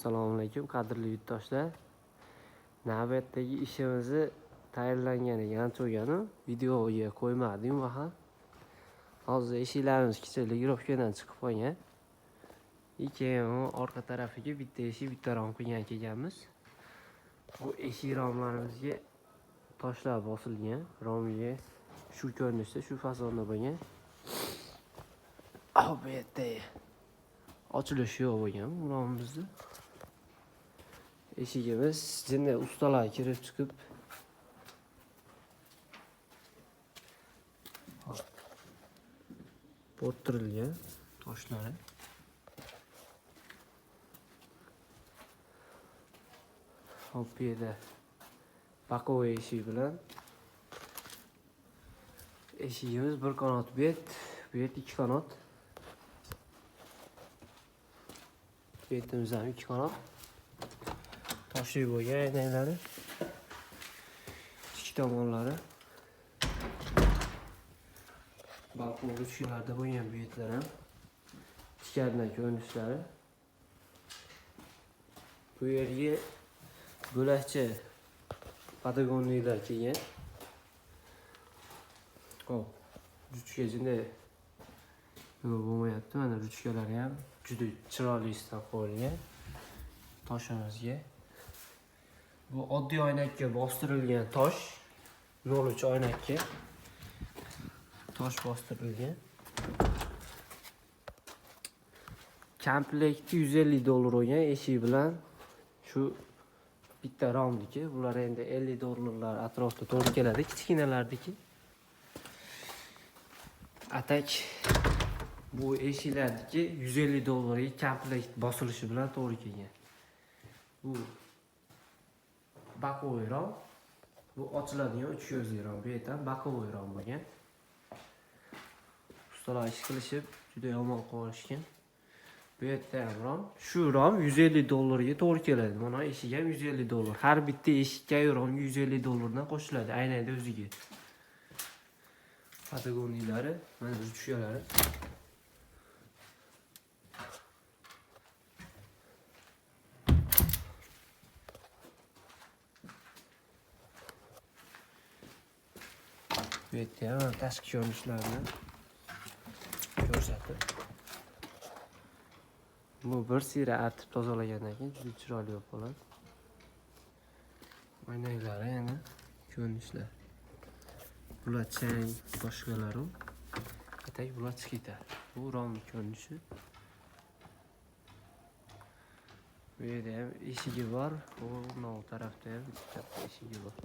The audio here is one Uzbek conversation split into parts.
Assalomu alaykum qadrli yurtdoshlar. Navbatdagi ishimizni tayyorlanganiga ancha bo'lganu videoga qo'ymadim va ham hozir eshiklarimiz kichikroqdan chiqib qolgan. Keyin orqa tarafiga bitta eshik, bitta rom qilgan kelganmiz. Bu eshik romlarimizga toshlar bosilgan. Romga shu ko'rinishda, shu fasonda bo'lgan. Bu yerda ochilishi yo'q bo'lgan romimizni. Eshigimiz jinni ustalar kirib chiqib bo'rttirilgan toshlari. Hop bu yerda bakovoy eshik bilan eshigimiz bir qanot bet, bu yerda ikki qanot. Betimiz ham ikki qanot. Toshli bo'lgan aynaklari. Ikki tomonlari. Balkon ruchkalarda bo'lgan betlar ham. Ichkaridan ko'rinishlari. Bu yerga bo'lakcha patagoniylar kelgan. Hop, ruchka jinda bo'lmayapti. Mana ruchkalari ham juda chiroyli ishlab qo'yilgan. Toshimizga. Bu oddiy oynakka bostirilgan tosh. 03 oynakka tosh bostirilgan. Komplekti $150 bo'lgan eshik bilan shu bitta romniki. Bular endi $50 atrofida to'g'ri keladi, kichkinalardiki. Atak bu eshiklardagi $150 ga komplekt bosilishi bilan to'g'ri kelgan. Bu bakovoy rom. Bu ochiladigan 3 ko'zli rom. Bu yerdan bakovoy rom bo'lgan. Ustalar ish qilishib juda yomon qilishgan. Bu yerda ham rom. Shu rom $150 ga to'g'ri keladi. Mana eshik ham $150. Har bitta eshikka rom $150 dan qo'shiladi aynada o'ziga. Patagoniyalari, mana ruchkalari. Bu yerda ham tashqi ko'rinishlarini ko'rsatib. Bu bir sira artib tozalagandan keyin juda chiroyli bo'lib qoladi. Oynaklari yana ko'rinishlar. Bular chang boshqalari. Atak bular chiqita. Bu rom ko'rinishi. Bu yerda ham eshigi bor. Bu nol tarafda ham bitta eshigi bor.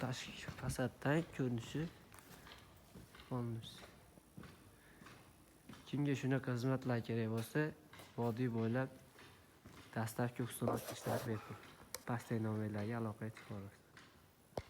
Tashqi fasaddan ko'rinishi qonus. Kimga shunaqa xizmatlar kerak bo'lsa, vodiy bo'ylab dastavka ustunlik ishlab bepul. Pastdagi nomerlarga aloqa qilib olasiz.